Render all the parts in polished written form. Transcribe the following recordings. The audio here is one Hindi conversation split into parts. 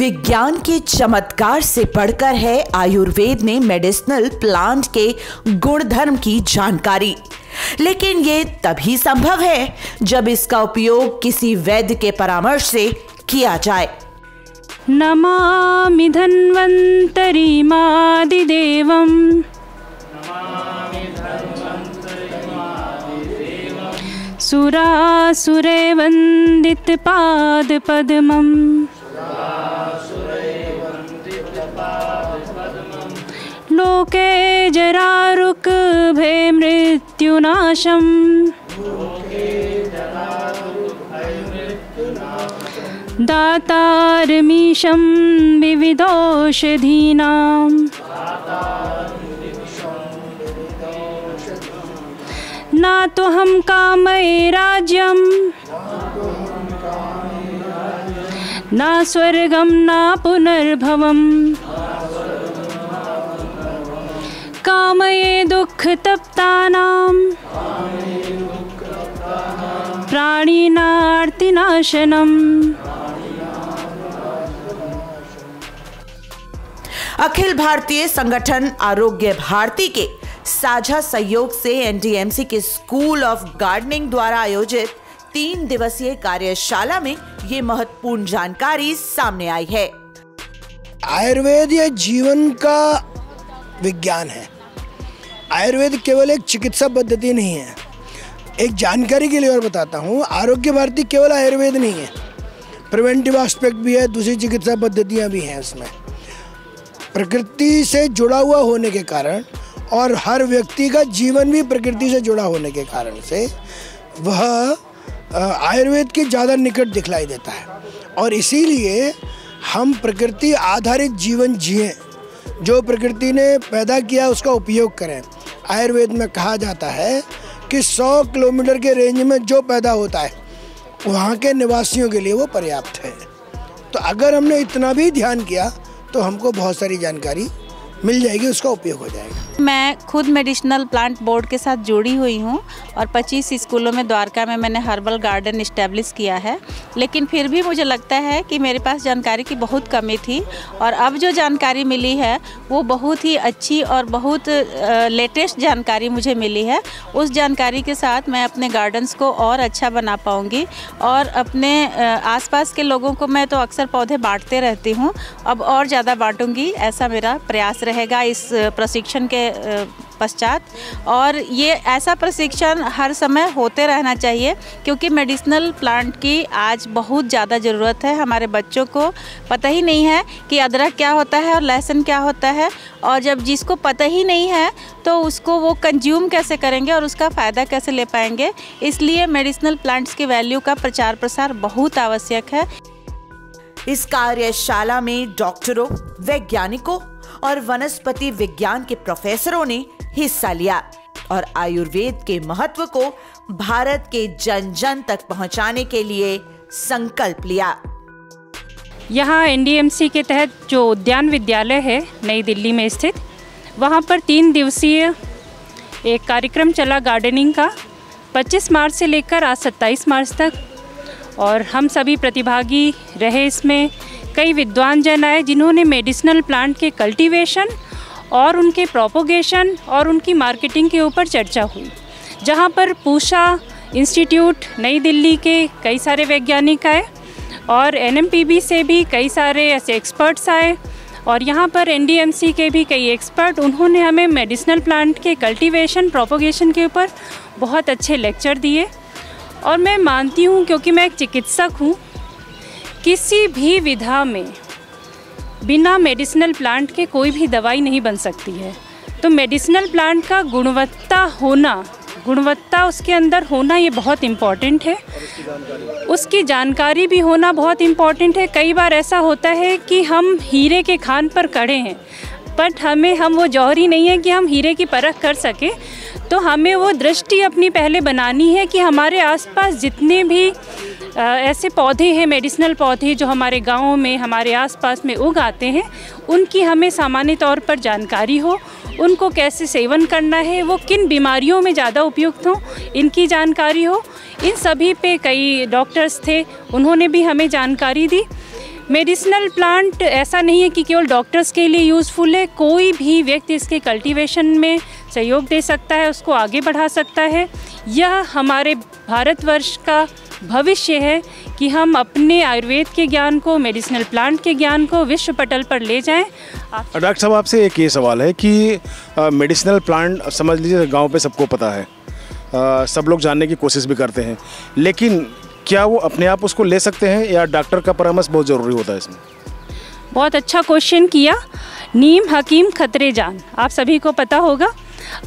विज्ञान के चमत्कार से बढ़कर है आयुर्वेद में मेडिसिनल प्लांट के गुणधर्म की जानकारी। लेकिन ये तभी संभव है जब इसका उपयोग किसी वैद्य के परामर्श से किया जाए। नमामि धन्वन्तरिमादिदेवम् सुरासुरे वन्दित पादपद्मम् लोके जरारुक भे मृत्युनाशम् दातारमीशं विविधौषधीनाम् ना तो हम कामये राज्यं ना स्वर्गं ना पुनर्भवम् कामये दुःखतप्तानां प्राणिनार्तिनाशनम्। अखिल भारतीय संगठन आरोग्य भारती के साझा सहयोग से एनडीएमसी के स्कूल ऑफ गार्डनिंग द्वारा आयोजित 3 दिवसीय कार्यशाला में ये महत्वपूर्ण जानकारी सामने आई है। आयुर्वेद ये जीवन का विज्ञान है। आयुर्वेद केवल एक चिकित्सा पद्धति नहीं है। एक जानकारी के लिए और बताता हूँ, आरोग्य भारती केवल आयुर्वेद नहीं है, प्रिवेंटिव एस्पेक्ट भी है, दूसरी चिकित्सा पद्धतियाँ भी हैं। इसमें प्रकृति से जुड़ा हुआ होने के कारण और हर व्यक्ति का जीवन भी प्रकृति से जुड़ा होने के कारण से वह आयुर्वेद के ज़्यादा निकट दिखलाई देता है। और इसीलिए हम प्रकृति आधारित जीवन जिएं, जो प्रकृति ने पैदा किया उसका उपयोग करें। आयुर्वेद में कहा जाता है कि 100 किलोमीटर के रेंज में जो पैदा होता है वहाँ के निवासियों के लिए वो पर्याप्त है। तो अगर हमने इतना भी ध्यान किया तो हमको बहुत सारी जानकारी मिल जाएगी, उसका उपयोग हो जाएगा। मैं खुद मेडिसिनल प्लांट बोर्ड के साथ जुड़ी हुई हूँ और 25 स्कूलों में द्वारका में मैंने हर्बल गार्डन इस्टेब्लिश किया है। लेकिन फिर भी मुझे लगता है कि मेरे पास जानकारी की बहुत कमी थी और अब जो जानकारी मिली है वो बहुत ही अच्छी और बहुत लेटेस्ट जानकारी मुझे मिली है। उस जानकारी के साथ मैं अपने गार्डन्स को और अच्छा बना पाऊँगी और अपने आसपास के लोगों को मैं तो अक्सर पौधे बांटते रहती हूँ, अब और ज़्यादा बांटूँगी, ऐसा मेरा प्रयास रहेगा इस प्रशिक्षण के पश्चात। और ये ऐसा प्रशिक्षण हर समय होते रहना चाहिए क्योंकि मेडिसिनल प्लांट की आज बहुत ज़्यादा ज़रूरत है। हमारे बच्चों को पता ही नहीं है कि अदरक क्या होता है और लहसुन क्या होता है, और जब जिसको पता ही नहीं है तो उसको वो कंज्यूम कैसे करेंगे और उसका फ़ायदा कैसे ले पाएंगे। इसलिए मेडिसिनल प्लांट्स की वैल्यू का प्रचार प्रसार बहुत आवश्यक है। इस कार्यशाला में डॉक्टरों, वैज्ञानिकों और वनस्पति विज्ञान के प्रोफेसरों ने हिस्सा लिया और आयुर्वेद के महत्व को भारत के जन जन तक पहुंचाने के लिए संकल्प लिया। यहाँ एनडीएमसी के तहत जो उद्यान विद्यालय है नई दिल्ली में स्थित, वहाँ पर 3 दिवसीय एक कार्यक्रम चला गार्डनिंग का, 25 मार्च से लेकर आज 27 मार्च तक। और हम सभी प्रतिभागी रहे। इसमें कई विद्वान जन आए जिन्होंने मेडिसिनल प्लांट के कल्टीवेशन और उनके प्रोपोगेशन और उनकी मार्केटिंग के ऊपर चर्चा हुई, जहां पर पूषा इंस्टीट्यूट नई दिल्ली के कई सारे वैज्ञानिक आए और एनएमपीबी से भी कई सारे ऐसे एक्सपर्ट्स आए और यहाँ पर एनडीएमसी के भी कई एक्सपर्ट, उन्होंने हमें मेडिसिनल प्लांट के कल्टीवेशन, प्रोपोगेशन के ऊपर बहुत अच्छे लेक्चर दिए। और मैं मानती हूँ, क्योंकि मैं एक चिकित्सक हूँ, किसी भी विधा में बिना मेडिसिनल प्लांट के कोई भी दवाई नहीं बन सकती है। तो मेडिसिनल प्लांट का गुणवत्ता उसके अंदर होना ये बहुत इम्पॉर्टेंट है। उसकी जानकारी भी होना बहुत इम्पॉर्टेंट है। कई बार ऐसा होता है कि हम हीरे के खान पर खड़े हैं, बट हम वो जौहरी नहीं है कि हम हीरे की परख कर सके। तो हमें वो दृष्टि अपनी पहले बनानी है कि हमारे आसपास जितने भी ऐसे पौधे हैं, मेडिसिनल पौधे जो हमारे गाँव में, हमारे आसपास में उग आते हैं, उनकी हमें सामान्य तौर पर जानकारी हो, उनको कैसे सेवन करना है, वो किन बीमारियों में ज़्यादा उपयुक्त हों, इनकी जानकारी हो। इन सभी पे कई डॉक्टर्स थे, उन्होंने भी हमें जानकारी दी। मेडिसिनल प्लांट ऐसा नहीं है कि केवल डॉक्टर्स के लिए यूज़फुल है, कोई भी व्यक्ति इसके कल्टीवेशन में सहयोग दे सकता है, उसको आगे बढ़ा सकता है। यह हमारे भारतवर्ष का भविष्य है कि हम अपने आयुर्वेद के ज्ञान को, मेडिसिनल प्लांट के ज्ञान को विश्व पटल पर ले जाएं। डॉक्टर साहब, आपसे एक ये सवाल है कि मेडिसिनल प्लांट समझ लीजिए गांव पे सबको पता है, सब लोग जानने की कोशिश भी करते हैं, लेकिन क्या वो अपने आप उसको ले सकते हैं या डॉक्टर का परामर्श बहुत ज़रूरी होता है इसमें? बहुत अच्छा क्वेश्चन किया। नीम हकीम खतरे जान, आप सभी को पता होगा।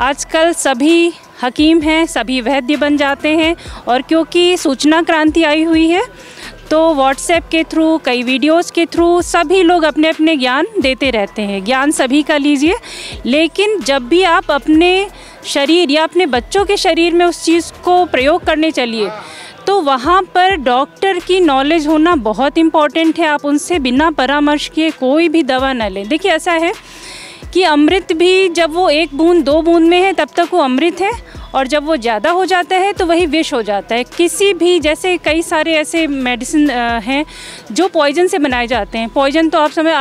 आजकल सभी हकीम हैं, सभी वैद्य बन जाते हैं, और क्योंकि सूचना क्रांति आई हुई है तो व्हाट्सएप के थ्रू, कई वीडियोस के थ्रू सभी लोग अपने अपने ज्ञान देते रहते हैं। ज्ञान सभी का लीजिए, लेकिन जब भी आप अपने शरीर या अपने बच्चों के शरीर में उस चीज़ को प्रयोग करने चलिए तो वहाँ पर डॉक्टर की नॉलेज होना बहुत इम्पॉर्टेंट है। आप उनसे बिना परामर्श किए कोई भी दवा न लें। देखिए, ऐसा है कि अमृत भी जब वो 1 बूंद 2 बूंद में है तब तक वो अमृत है, और जब वो ज़्यादा हो जाता है तो वही विष हो जाता है। किसी भी, जैसे कई सारे ऐसे मेडिसिन हैं जो पॉइजन से बनाए जाते हैं। पॉइजन तो आप समझ,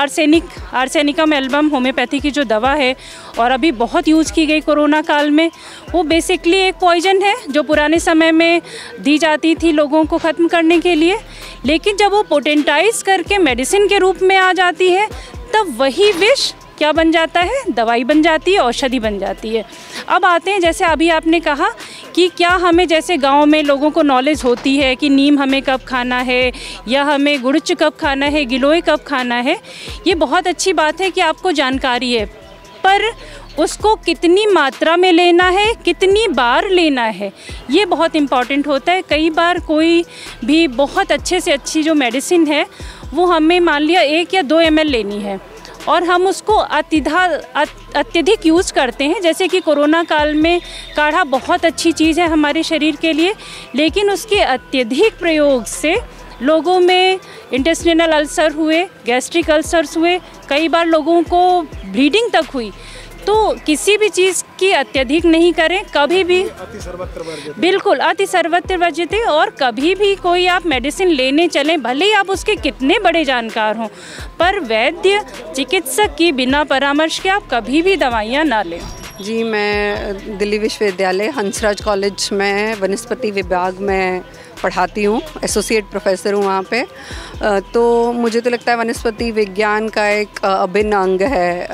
आर्सेनिकम एल्बम होम्योपैथी की जो दवा है और अभी बहुत यूज़ की गई कोरोना काल में, वो बेसिकली एक पॉइजन है जो पुराने समय में दी जाती थी लोगों को ख़त्म करने के लिए, लेकिन जब वो पोटेंटाइज करके मेडिसिन के रूप में आ जाती है तब वही विष क्या बन जाता है? दवाई बन जाती है, औषधि बन जाती है। अब आते हैं, जैसे अभी आपने कहा कि क्या हमें, जैसे गांव में लोगों को नॉलेज होती है कि नीम हमें कब खाना है या हमें गुड़च कब खाना है, गिलोय कब खाना है। ये बहुत अच्छी बात है कि आपको जानकारी है, पर उसको कितनी मात्रा में लेना है, कितनी बार लेना है, ये बहुत इम्पॉर्टेंट होता है। कई बार कोई भी बहुत अच्छे से अच्छी जो मेडिसिन है वो हमें मान लिया 1 या 2 ml लेनी है और हम उसको अत्यधिक यूज़ करते हैं। जैसे कि कोरोना काल में काढ़ा बहुत अच्छी चीज़ है हमारे शरीर के लिए, लेकिन उसके अत्यधिक प्रयोग से लोगों में इंटेस्टिनल अल्सर हुए, गैस्ट्रिक अल्सर्स हुए, कई बार लोगों को ब्लीडिंग तक हुई। तो किसी भी चीज़ की अत्यधिक नहीं करें कभी भी, बिल्कुल अति सर्वत्र वर्ज्यते। और कभी भी कोई आप मेडिसिन लेने चलें, भले ही आप उसके कितने बड़े जानकार हों, पर वैद्य चिकित्सक की बिना परामर्श के आप कभी भी दवाइयाँ ना लें। जी, मैं दिल्ली विश्वविद्यालय हंसराज कॉलेज में वनस्पति विभाग में पढ़ाती हूँ, एसोसिएट प्रोफेसर हूँ वहाँ पे। तो मुझे तो लगता है वनस्पति विज्ञान का एक अभिन्न अंग है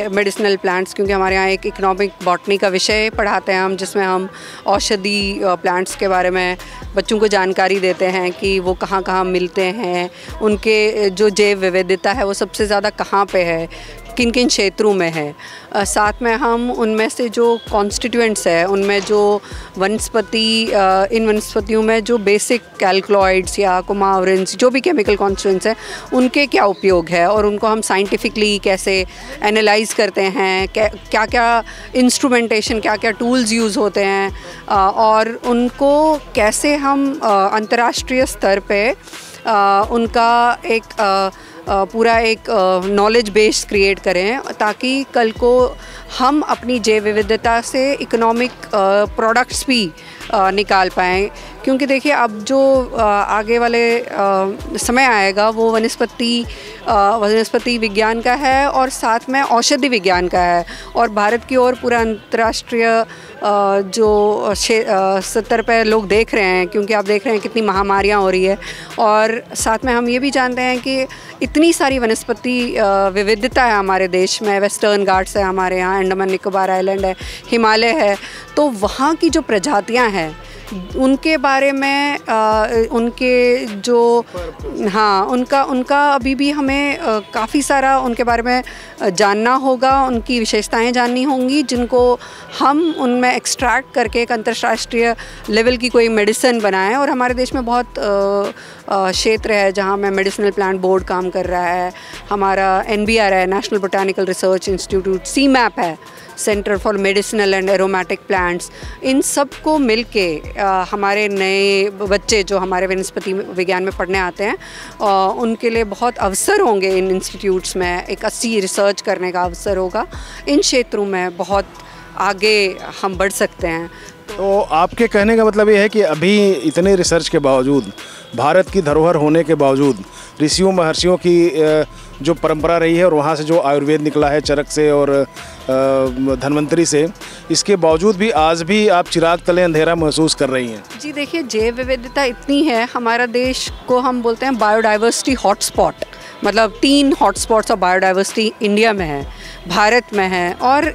मेडिसिनल प्लांट्स, क्योंकि हमारे यहाँ एक इकोनॉमिक बॉटनी का विषय पढ़ाते हैं हम, जिसमें हम औषधि प्लांट्स के बारे में बच्चों को जानकारी देते हैं कि वो कहाँ कहाँ मिलते हैं, उनके जो जैव विविधता है वो सबसे ज़्यादा कहाँ पे है, किन किन क्षेत्रों में है। साथ में हम उनमें से जो कॉन्स्टिट्यूएंट्स है, उनमें जो इन वनस्पतियों में जो बेसिक कैल्कुलॉइड्स या कुमावरिन्स, जो भी केमिकल कॉन्स्टिट्यूएंट्स हैं, उनके क्या उपयोग है और उनको हम साइंटिफिकली कैसे एनालाइज करते हैं, क्या क्या इंस्ट्रूमेंटेशन, क्या क्या टूल्स यूज़ होते हैं, और उनको कैसे हम अंतर्राष्ट्रीय स्तर पे उनका एक पूरा एक नॉलेज बेस क्रिएट करें, ताकि कल को हम अपनी जैव विविधता से इकोनॉमिक प्रोडक्ट्स भी निकाल पाएँ। क्योंकि देखिए, अब जो आगे वाले समय आएगा वो वनस्पति विज्ञान का है और साथ में औषधि विज्ञान का है, और भारत की ओर पूरा अंतर्राष्ट्रीय जो स्तर पर लोग देख रहे हैं, क्योंकि आप देख रहे हैं कितनी महामारियां हो रही है। और साथ में हम ये भी जानते हैं कि इतनी सारी वनस्पति विविधता है हमारे देश में। वेस्टर्न घाट्स है हमारे यहाँ, अंडमान निकोबार आइलैंड है, हिमालय है, तो वहाँ की जो प्रजातियाँ हैं उनके बारे में उनके जो उनका अभी भी हमें काफ़ी सारा उनके बारे में जानना होगा, उनकी विशेषताएं जाननी होंगी, जिनको हम उनमें एक्सट्रैक्ट करके एक अंतर्राष्ट्रीय लेवल की कोई मेडिसिन बनाएं। और हमारे देश में बहुत क्षेत्र है जहां में मेडिसिनल प्लांट बोर्ड काम कर रहा है, हमारा NBR है, national botanical research institute, CMAP है, centre for medicinal and aromatic plants. इन सब को मिल के हमारे नए बच्चे जो हमारे वनस्पति विज्ञान में पढ़ने आते हैं, उनके लिए बहुत अवसर होंगे इन इंस्टीट्यूट्स में, एक अच्छी रिसर्च करने का अवसर होगा। इन क्षेत्रों में बहुत आगे हम बढ़ सकते हैं। तो आपके कहने का मतलब ये है कि अभी इतने रिसर्च के बावजूद, भारत की धरोहर होने के बावजूद, ऋषियों महर्षियों की जो परंपरा रही है और वहाँ से जो आयुर्वेद निकला है चरक से और धन्वंतरी से, इसके बावजूद भी आज भी आप चिराग तले अंधेरा महसूस कर रही हैं। जी देखिए, जैव विविधता इतनी है, हमारा देश को हम बोलते हैं बायोडाइवर्सिटी हॉटस्पॉट, मतलब 3 हॉटस्पॉट्स ऑफ बायोडाइवर्सिटी इंडिया में है, भारत में है। और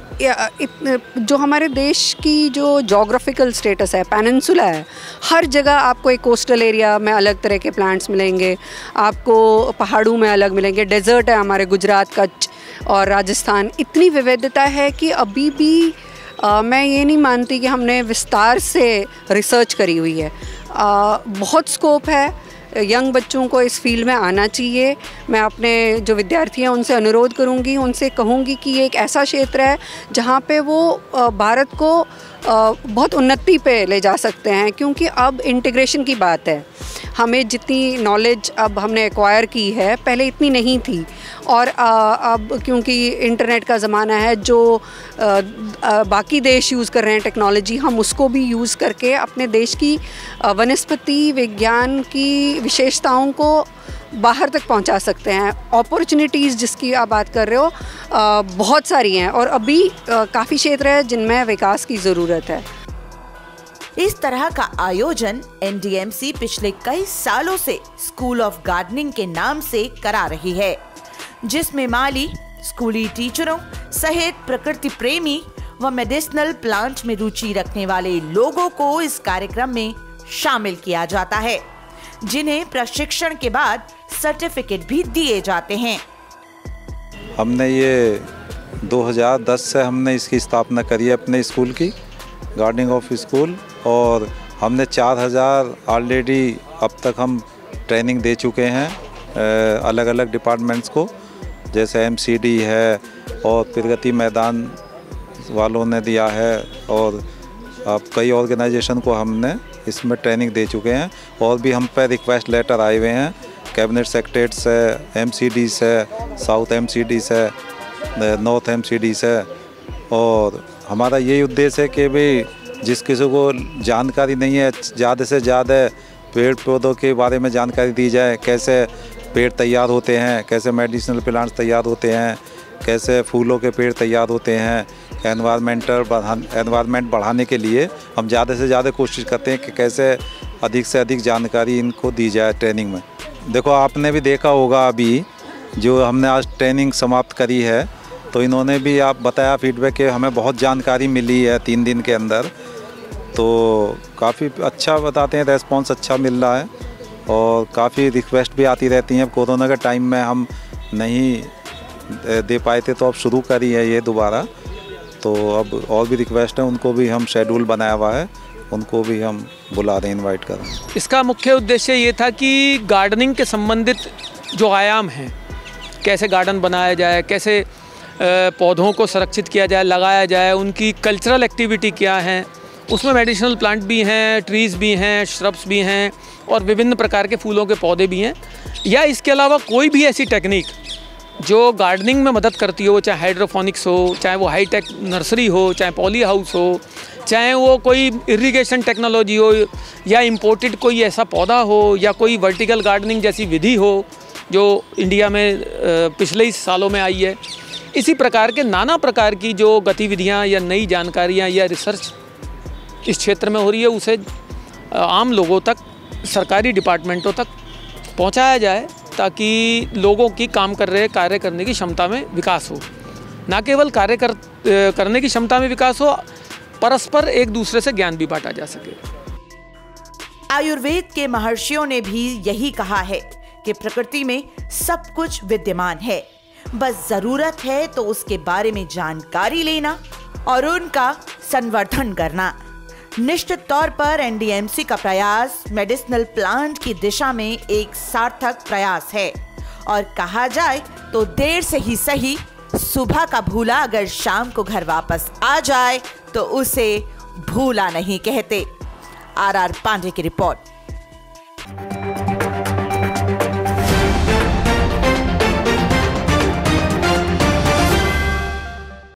जो हमारे देश की जो जोग्राफिकल स्टेटस है, पेनिनसुला है, हर जगह आपको एक कोस्टल एरिया में अलग तरह के प्लांट्स मिलेंगे, आपको पहाड़ों में अलग मिलेंगे, डेजर्ट है हमारे गुजरात, कच्छ और राजस्थान। इतनी विविधता है कि अभी भी मैं ये नहीं मानती कि हमने विस्तार से रिसर्च करी हुई है। बहुत स्कोप है, यंग बच्चों को इस फील्ड में आना चाहिए। मैं अपने जो विद्यार्थी हैं उनसे अनुरोध करूंगी, उनसे कहूंगी कि ये एक ऐसा क्षेत्र है जहां पे वो भारत को बहुत उन्नति पे ले जा सकते हैं, क्योंकि अब इंटीग्रेशन की बात है। हमें जितनी नॉलेज अब हमने एक्वायर की है, पहले इतनी नहीं थी। और अब क्योंकि इंटरनेट का ज़माना है, जो बाकी देश यूज़ कर रहे हैं टेक्नोलॉजी, हम उसको भी यूज़ करके अपने देश की वनस्पति विज्ञान की विशेषताओं को बाहर तक पहुंचा सकते हैं। अपॉर्चुनिटीज़ जिसकी आप बात कर रहे हो बहुत सारी हैं, और अभी काफ़ी क्षेत्र है जिनमें विकास की ज़रूरत है। इस तरह का आयोजन एनडीएमसी पिछले कई सालों से स्कूल ऑफ गार्डनिंग के नाम से करा रही है, जिसमें माली, स्कूली टीचरों सहित प्रकृति प्रेमी व मेडिसिनल प्लांट में रुचि रखने वाले लोगों को इस कार्यक्रम में शामिल किया जाता है, जिन्हें प्रशिक्षण के बाद सर्टिफिकेट भी दिए जाते हैं। हमने ये 2010 से हमने इसकी स्थापना करी है अपने स्कूल की, गार्डनिंग ऑफ स्कूल, और हमने 4000 ऑलरेडी अब तक हम ट्रेनिंग दे चुके हैं अलग अलग डिपार्टमेंट्स को, जैसे एमसीडी है और प्रगति मैदान वालों ने दिया है, और अब कई ऑर्गेनाइजेशन को हमने इसमें ट्रेनिंग दे चुके हैं। और भी हम पे रिक्वेस्ट लेटर आए हुए हैं कैबिनेट सेक्रेटरी से, एमसीडी से, साउथ एमसीडी से, नॉर्थ एमसीडी से। और हमारा यही उद्देश्य है कि भाई जिस किसी को जानकारी नहीं है, ज़्यादा से ज़्यादा पेड़ पौधों के बारे में जानकारी दी जाए, कैसे पेड़ तैयार होते हैं, कैसे मेडिसिनल प्लांट्स तैयार होते हैं, कैसे फूलों के पेड़ तैयार होते हैं। एनवायरनमेंट बढ़ाने के लिए हम ज़्यादा से ज़्यादा कोशिश करते हैं कि कैसे अधिक से अधिक जानकारी इनको दी जाए ट्रेनिंग में। देखो, आपने भी देखा होगा अभी जो हमने आज ट्रेनिंग समाप्त करी है, तो इन्होंने भी आप बताया फीडबैक कि हमें बहुत जानकारी मिली है 3 दिन के अंदर, तो काफ़ी अच्छा बताते हैं, रेस्पॉन्स अच्छा मिल रहा है। और काफ़ी रिक्वेस्ट भी आती रहती हैं। कोरोना के टाइम में हम नहीं दे पाए थे, तो अब शुरू करी है ये दोबारा, तो अब और भी रिक्वेस्ट है, उनको भी हम शेड्यूल बनाया हुआ है, उनको भी हम बुला रहे हैं, इनवाइट कर रहे हैं। इसका मुख्य उद्देश्य ये था कि गार्डनिंग के संबंधित जो आयाम हैं, कैसे गार्डन बनाया जाए, कैसे पौधों को संरक्षित किया जाए, लगाया जाए, उनकी कल्चरल एक्टिविटी क्या है, उसमें मेडिसिनल प्लांट भी हैं, ट्रीज़ भी हैं, श्रब्स भी हैं, और विभिन्न प्रकार के फूलों के पौधे भी हैं, या इसके अलावा कोई भी ऐसी टेक्निक जो गार्डनिंग में मदद करती हो, चाहे हाइड्रोफोनिक्स हो, चाहे वो हाईटेक नर्सरी हो, चाहे पॉली हाउस हो, चाहे वो कोई इरिगेशन टेक्नोलॉजी हो, या इम्पोर्टेड कोई ऐसा पौधा हो, या कोई वर्टिकल गार्डनिंग जैसी विधि हो जो इंडिया में पिछले ही सालों में आई है। इसी प्रकार के नाना प्रकार की जो गतिविधियाँ या नई जानकारियाँ या रिसर्च इस क्षेत्र में हो रही है, उसे आम लोगों तक, सरकारी डिपार्टमेंटों तक पहुंचाया जाए, ताकि लोगों की कार्य करने की क्षमता में विकास हो। न केवल करने की क्षमता में विकास हो, परस्पर एक दूसरे से ज्ञान भी बांटा जा सके। आयुर्वेद के महर्षियों ने भी यही कहा है कि प्रकृति में सब कुछ विद्यमान है, बस जरूरत है तो उसके बारे में जानकारी लेना और उनका संवर्धन करना। निश्चित तौर पर एनडीएमसी का प्रयास मेडिसिनल प्लांट की दिशा में एक सार्थक प्रयास है, और कहा जाए तो देर से ही सही, सुबह का भूला अगर शाम को घर वापस आ जाए तो उसे भूला नहीं कहते। आर पांडे की रिपोर्ट।